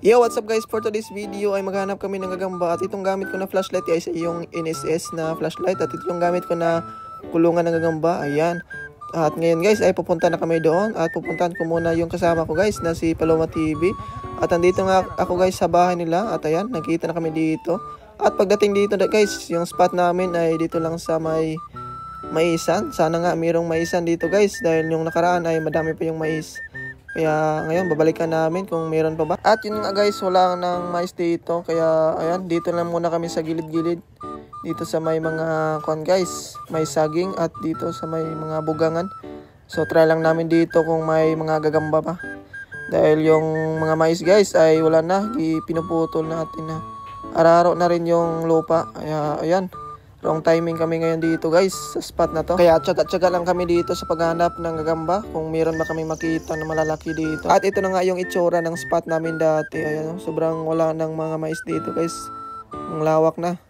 Yo, what's up guys? For today's video ay maghanap kami ng gagamba at itong gamit ko na flashlight ay yung NSS na flashlight at ito yung gamit ko na kulungan ng gagamba. Ayan. At ngayon guys ay pupunta na kami doon at pupuntahan ko muna yung kasama ko guys na si Paloma TV. At andito nga ako guys sa bahay nila at ayan, nakita na kami dito. At pagdating dito guys, yung spot namin ay dito lang sa may maisan. Sana nga mayroong maisan dito guys dahil yung nakaraan ay madami pa yung mais. Kaya ngayon babalikan namin kung meron pa ba. At yun nga guys, wala nang mais dito. Kaya ayan, dito lang muna kami sa gilid-gilid. Dito sa may mga kon guys, may saging at dito sa may mga bugangan. So try lang namin dito kung may mga gagamba pa. Dahil yung mga mais guys ay wala na, pinuputol natin na. Araro na rin yung lupa. Kaya ayan, wrong timing kami ngayon dito guys sa spot na to. Kaya tsaga-tsaga lang kami dito sa paghanap ng gagamba kung meron ba kami makita na malalaki dito. At ito na nga yung itsura ng spot namin dati. Ayan, sobrang wala ng mga mais dito guys. Ang lawak na.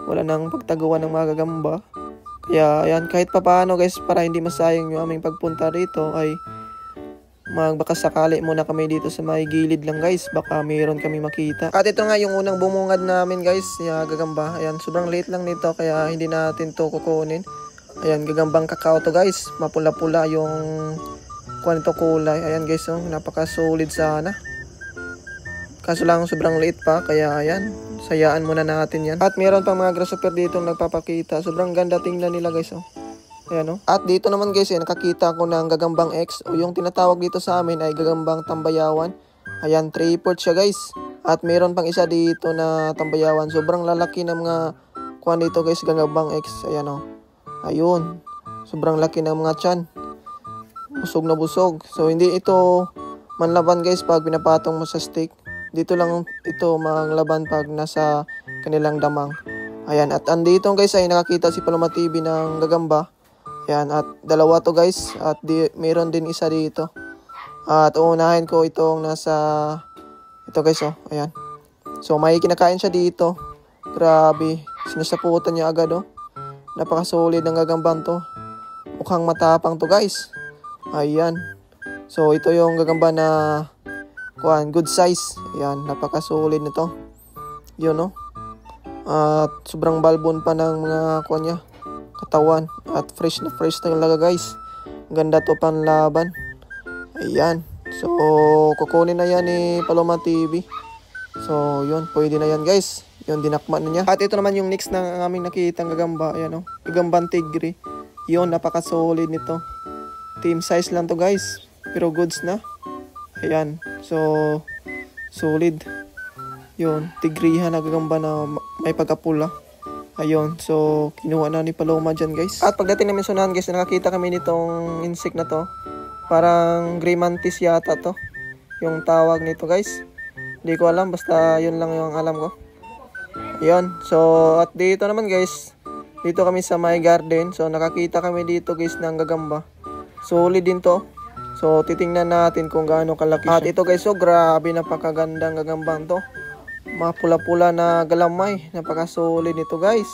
Wala nang pagtaguan ng mga gagamba. Kaya ayan, kahit papaano guys, para hindi masayang yung aming pagpunta rito ay baka sakali muna kami dito sa may gilid lang guys, baka mayroon kami makita. At ito nga yung unang bumungad namin guys, yung gagamba. Ayan, sobrang late lang nito kaya hindi natin to kukunin. Ayan, gagambang kakao to guys, mapula-pula yung kwanto kulay. Ayan guys, oh, napaka-solid sana. Kaso lang sobrang late pa, kaya ayan, sayaan muna natin yan. At mayroon pang mga grasshopper dito nagpapakita. Sobrang ganda tingnan nila guys, oh. Ayan, no? At dito naman guys, nakakita ko ng gagambang X o yung tinatawag dito sa amin ay gagambang tambayawan. Ayan, 3/4 siya guys. At mayroon pang isa dito na tambayawan. Sobrang lalaki ng mga kuwan dito guys, gagambang X. Ayan, no? Ayun. Sobrang laki ng mga tiyan. Busog na busog. So hindi ito manlaban guys pag pinapatong mo sa stick. Dito lang ito manglaban pag nasa kanilang damang. Ayan, at andito guys ay nakakita si Paloma TV ng gagamba. Ayan, at dalawa to guys. At mayroon din isa dito. At uunahin ko itong nasa ito guys, oh. Ayan. So may kinakain siya dito. Grabe. Sinasaputan niya agad, oh. Napakasolid ng gagambang to. Mukhang matapang to guys. Ayan. So ito yung gagamba na good size. Ayan, napakasolid nito. Yun, oh. At sobrang balbon pa ng mga niya, katawan. At fresh na talaga guys. Ganda to panlaban. Ayan. So kukunin na yan ni Paloma TV. So yun, pwede na yan guys. Yun, dinakma na niya. At ito naman yung next na aming nakitang gagamba. Ayan, oh. Gagambang tigre. Yun, napaka-solid nito. Team size lang to guys, pero goods na. Ayan. So solid. Yun, tigrihan na gagamba na may pagkapula. Ayun, so kinuha na ni Paloma dyan guys. At pagdating namin sunahan guys, nakakita kami nitong insect na to. Parang gray mantis yata to yung tawag nito guys. Hindi ko alam, basta yun lang yung alam ko. Ayun, so at dito naman guys, dito kami sa my garden. So nakakita kami dito guys ng gagamba. Solid din to. So titingnan natin kung gaano kalaki siya. At ito guys, so grabe, napakagandang gagambang to. Mapula-pula na galamay. Napaka-solid nito guys.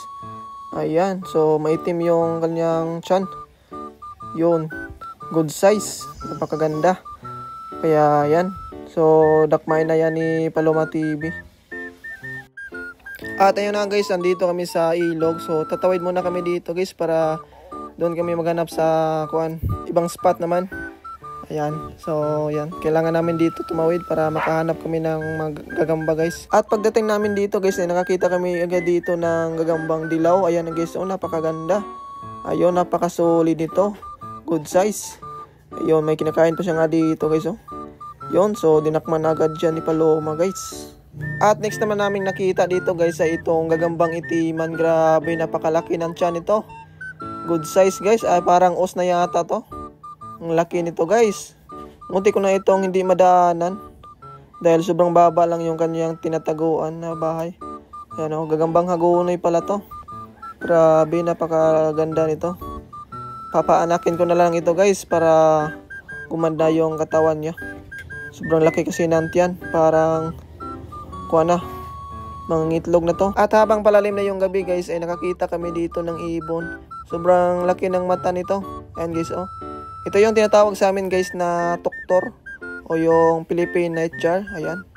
Ayan. So maitim yung kanyang tiyan. Yun. Good size. Napakaganda. Kaya ayan. So dakmay na yan ni Paloma TV. At ayun na guys, andito kami sa ilog. So tatawid muna kami dito guys para doon kami maghanap sa ibang spot naman. Ayan, so yan, kailangan namin dito tumawid para makahanap kami ng gagamba guys. At pagdating namin dito guys, ay nakakita kami agad dito ng gagambang dilaw. Ayan guys, oh, napakaganda. Ayun, napakasolid nito. Good size. Ayun, may kinakain pa siya nga dito guys, oh. Yun, so dinakman agad dyan ni Paloma guys. At next naman namin nakita dito guys ay itong gagambang itiman. Grabe, napakalaki ng tiyan nito. Good size guys, ay parang os na yata to. Ang laki nito guys. Munti ko na itong hindi madaanan dahil sobrang baba lang yung kanyang tinataguan na bahay. Ayan, oh, gagambang hagunay pala to. Grabe, napakaganda nito. Papaanakin ko na lang ito guys para gumanda yung katawan niya. Sobrang laki kasi ng tiyan. Parang mangitlog na to. At habang palalim na yung gabi guys ay nakakita kami dito ng ibon. Sobrang laki ng mata nito. Ayan guys, oh. Ito yung tinatawag sa amin guys na tuktor o yung Philippine Nightjar. Ayan.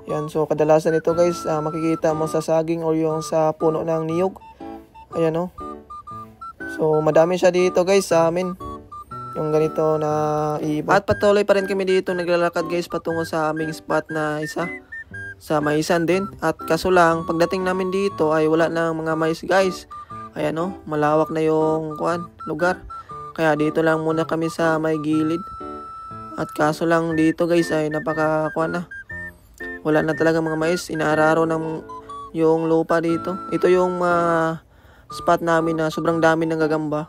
Yan, so kadalasan ito guys, makikita mo sa saging or yung sa puno ng niyog. Ayan o. So madami siya dito guys sa amin. Yung ganito na iba. At patuloy pa rin kami dito naglalakad guys patungo sa aming spot na isa. Sa maisan din. At kaso lang, pagdating namin dito ay wala na mga mais guys. Ayan o, malawak na yung lugar. Kaya dito lang muna kami sa may gilid. At kaso lang dito guys ay napaka na. Wala na talaga mga mais. Inaararo ng yung lupa dito. Ito yung spot namin na sobrang dami ng gagamba.